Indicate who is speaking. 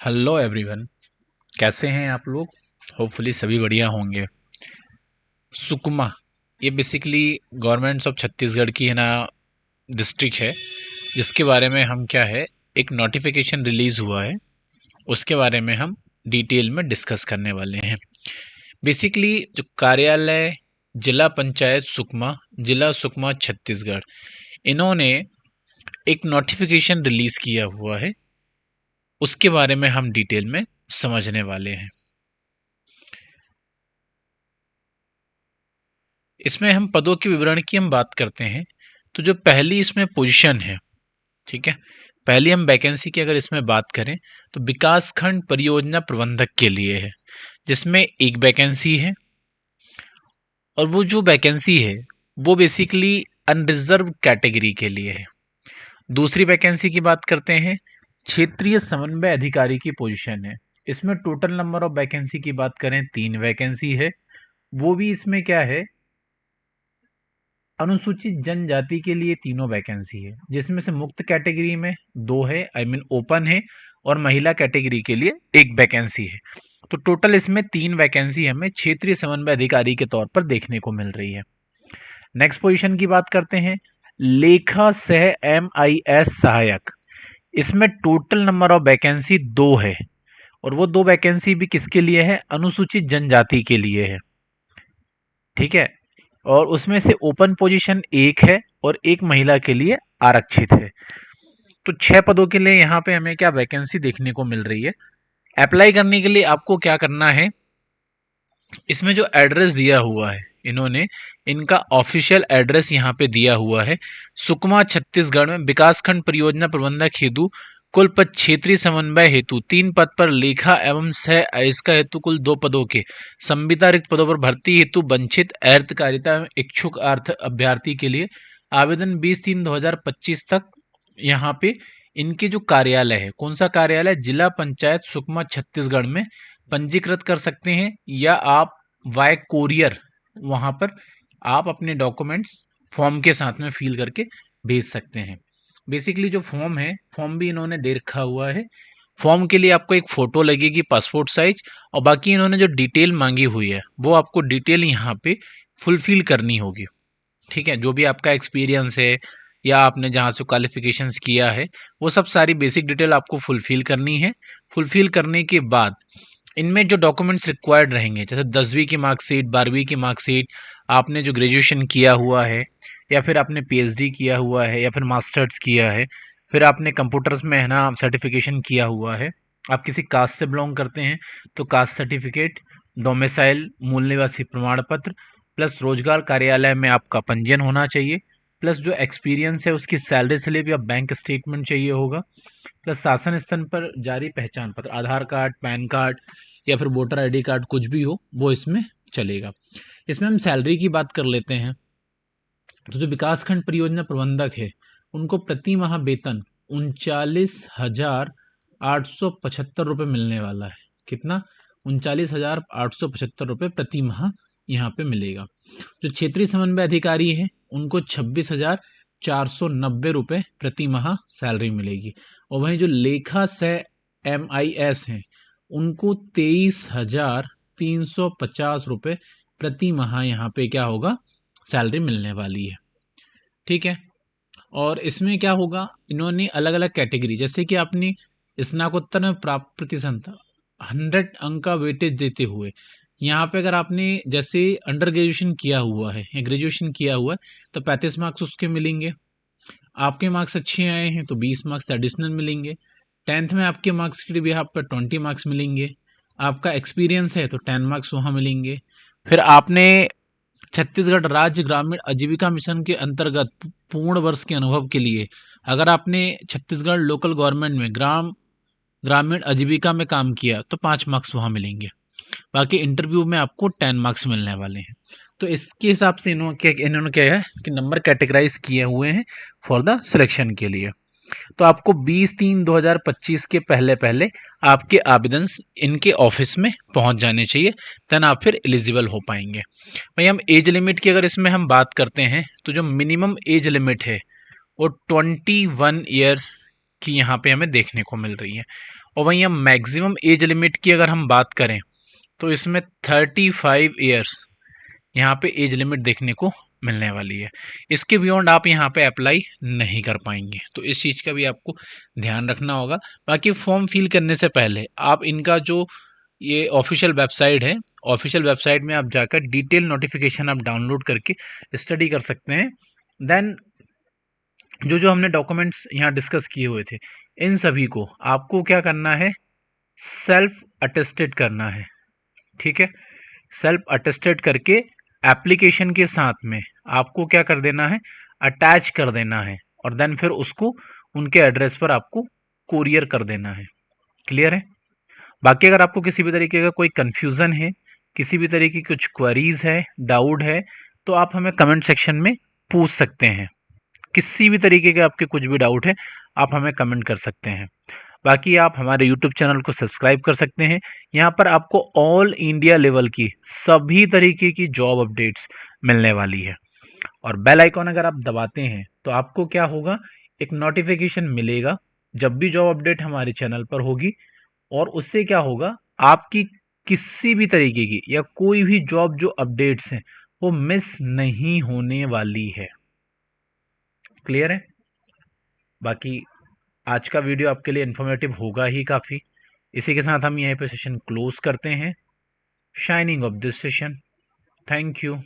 Speaker 1: Hello everyone. कैसे हैं आप लोग? होपफुली सभी बढ़िया होंगे। सुकमा ये बेसिकली गवर्नमेंट ऑफ छत्तीसगढ़ की है ना डिस्ट्रिक्ट है, जिसके बारे में हम क्या है एक नोटिफिकेशन रिलीज हुआ है, उसके बारे में हम डिटेल में डिस्कस करने वाले हैं। बेसिकली जो कार्यालय जिला पंचायत सुकमा, जिला सुकमा छत्तीसगढ़, इन्होंने एक नोटिफिकेशन रिलीज किया हुआ है, उसके बारे में हम डिटेल में समझने वाले हैं। इसमें हम पदों के विवरण की हम बात करते हैं, तो जो पहली इसमें पोजीशन है, ठीक है, पहली हम वैकेंसी की अगर इसमें बात करें तो विकास खंड परियोजना प्रबंधक के लिए है, जिसमें एक वैकेंसी है। और वो जो वैकेंसी है वो बेसिकली अनरिजर्व कैटेगरी के लिए है। दूसरी वैकेंसी की बात करते हैं, क्षेत्रीय समन्वय अधिकारी की पोजीशन है। इसमें टोटल नंबर ऑफ वैकेंसी की बात करें 3 वैकेंसी है। वो भी इसमें क्या है, अनुसूचित जनजाति के लिए तीनों वैकेंसी है, जिसमें से मुक्त कैटेगरी में 2 है, आई मीन ओपन है, और महिला कैटेगरी के लिए 1 वैकेंसी है। तो टोटल इसमें 3 वैकेंसी हमें क्षेत्रीय समन्वय अधिकारी के तौर पर देखने को मिल रही है। नेक्स्ट पोजीशन की बात करते हैं, लेखा सह MIS सहायक। इसमें टोटल नंबर ऑफ वैकेंसी 2 है, और वो 2 वैकेंसी भी किसके लिए है, अनुसूचित जनजाति के लिए है, ठीक है। और उसमें से ओपन पोजीशन 1 है और 1 महिला के लिए आरक्षित है। तो 6 पदों के लिए यहाँ पे हमें क्या वैकेंसी देखने को मिल रही है। अप्लाई करने के लिए आपको क्या करना है, इसमें जो एड्रेस दिया हुआ है, इन्होंने इनका ऑफिशियल एड्रेस यहाँ पे दिया हुआ है, सुकमा छत्तीसगढ़ में विकासखंड परियोजना प्रबंधक हेतु कुल पद क्षेत्रीय समन्वय हेतु 3 पद पर लेखा एवं सह इसका हेतु कुल 2 पदों के संविदा रिक्त पदों पर भर्ती हेतु वंचित अर्थकारिता एवं इच्छुक अर्थ अभ्यर्थी के लिए आवेदन 20-3-2025 तक यहाँ पे इनके जो कार्यालय है, कौन सा कार्यालय, जिला पंचायत सुकमा छत्तीसगढ़ में पंजीकृत कर सकते हैं, या आप वाय कोरियर वहां पर आप अपने डॉक्यूमेंट्स फॉर्म के साथ में फिल करके भेज सकते हैं। बेसिकली जो फॉर्म है, फॉर्म भी इन्होंने दे रखा हुआ है। फॉर्म के लिए आपको एक फोटो लगेगी पासपोर्ट साइज, और बाकी इन्होंने जो डिटेल मांगी हुई है वो आपको डिटेल यहाँ पे फुलफिल करनी होगी, ठीक है। जो भी आपका एक्सपीरियंस है या आपने जहाँ से क्वालिफिकेशंस किया है, वो सब सारी बेसिक डिटेल आपको फुलफिल करनी है। फुलफिल करने के बाद इनमें जो डॉक्यूमेंट्स रिक्वायर्ड रहेंगे, जैसे 10वीं की मार्कशीट, 12वीं की मार्कशीट, आपने जो ग्रेजुएशन किया हुआ है, या फिर आपने PhD किया हुआ है, या फिर मास्टर्स किया है, फिर आपने कंप्यूटर्स में है ना सर्टिफिकेशन किया हुआ है, आप किसी कास्ट से बिलोंग करते हैं तो कास्ट सर्टिफिकेट, डोमिसाइल मूल निवासी प्रमाण पत्र, प्लस रोजगार कार्यालय में आपका पंजीयन होना चाहिए, प्लस जो एक्सपीरियंस है उसकी सैलरी स्लिप या बैंक स्टेटमेंट चाहिए होगा, प्लस शासन स्तर पर जारी पहचान पत्र, आधार कार्ड, पैन कार्ड, या फिर वोटर ID कार्ड, कुछ भी हो वो इसमें चलेगा। इसमें हम सैलरी की बात कर लेते हैं, तो जो विकासखंड परियोजना प्रबंधक है उनको प्रति माह वेतन 39,875 रुपये मिलने वाला है। कितना? 39,875 रुपये प्रति माह यहाँ पे मिलेगा। जो क्षेत्रीय समन्वय अधिकारी है उनको 26,490 रुपये प्रति माह सैलरी मिलेगी। और वहीं जो लेखा सह MIS हैं उनको 23,350 रुपये प्रति माह यहाँ पे क्या होगा, सैलरी मिलने वाली है, ठीक है। और इसमें क्या होगा, इन्होंने अलग अलग कैटेगरी, जैसे कि आपने स्नातकोत्तर में प्राप्त प्रतिशत 100 अंक का वेटेज देते हुए, यहाँ पे अगर आपने जैसे अंडर ग्रेजुएशन किया हुआ है या ग्रेजुएशन किया हुआ है तो 35 मार्क्स उसके मिलेंगे। आपके मार्क्स अच्छे आए हैं तो 20 मार्क्स एडिशनल मिलेंगे। 10th में आपके मार्क्स के भी आप पर 20 मार्क्स मिलेंगे। आपका एक्सपीरियंस है तो 10 मार्क्स वहाँ मिलेंगे। फिर आपने छत्तीसगढ़ राज्य ग्रामीण आजीविका मिशन के अंतर्गत पूर्ण वर्ष के अनुभव के लिए अगर आपने छत्तीसगढ़ लोकल गवर्नमेंट में ग्रामीण आजीविका में काम किया तो 5 मार्क्स वहाँ मिलेंगे। बाकी इंटरव्यू में आपको 10 मार्क्स मिलने वाले हैं। तो इसके हिसाब से इन्होंने क्या है कि नंबर कैटेगराइज किए हुए हैं फॉर द सिलेक्शन के लिए। तो आपको 20-3-2025 के पहले पहले आपके आवेदन इनके ऑफिस में पहुंच जाने चाहिए, देन आप फिर एलिजिबल हो पाएंगे। भाई हम एज लिमिट की अगर इसमें हम बात करते हैं तो जो मिनिमम एज लिमिट है वो 21 ईयर्स की यहाँ पे हमें देखने को मिल रही है। और वहीं हम मैक्सिमम एज लिमिट की अगर हम बात करें तो इसमें 35 ईयर्स यहाँ पे एज लिमिट देखने को मिलने वाली है। इसके बियॉन्ड आप यहाँ पे अप्लाई नहीं कर पाएंगे, तो इस चीज़ का भी आपको ध्यान रखना होगा। बाकी फॉर्म फिल करने से पहले आप इनका जो ये ऑफिशियल वेबसाइट है, ऑफिशियल वेबसाइट में आप जाकर डिटेल नोटिफिकेशन आप डाउनलोड करके स्टडी कर सकते हैं। देन जो जो हमने डॉक्यूमेंट्स यहाँ डिस्कस किए हुए थे, इन सभी को आपको क्या करना है, सेल्फ अटेस्टेड करना है। ठीक है, सेल्फ अटेस्टेड करके एप्लीकेशन के साथ में आपको क्या कर देना है, अटैच कर देना है, और देन फिर उसको उनके एड्रेस पर आपको कोरियर कर देना है। क्लियर है? बाकी अगर आपको किसी भी तरीके का कोई कंफ्यूजन है, किसी भी तरीके की कुछ क्वेरीज है, डाउट है, तो आप हमें कमेंट सेक्शन में पूछ सकते हैं। किसी भी तरीके के आपके कुछ भी डाउट है, आप हमें कमेंट कर सकते हैं। बाकी आप हमारे यूट्यूब चैनल को सब्सक्राइब कर सकते हैं। यहाँ पर आपको ऑल इंडिया लेवल की सभी तरीके की जॉब अपडेट्स मिलने वाली है। और बेल आइकॉन अगर आप दबाते हैं तो आपको क्या होगा, एक नोटिफिकेशन मिलेगा जब भी जॉब अपडेट हमारे चैनल पर होगी, और उससे क्या होगा, आपकी किसी भी तरीके की या कोई भी जॉब जो अपडेट्स हैं वो मिस नहीं होने वाली है। क्लियर है? बाकी आज का वीडियो आपके लिए इन्फॉर्मेटिव होगा ही काफ़ी। इसी के साथ हम यहीं पे सेशन क्लोज करते हैं। Shining of this session. Thank you.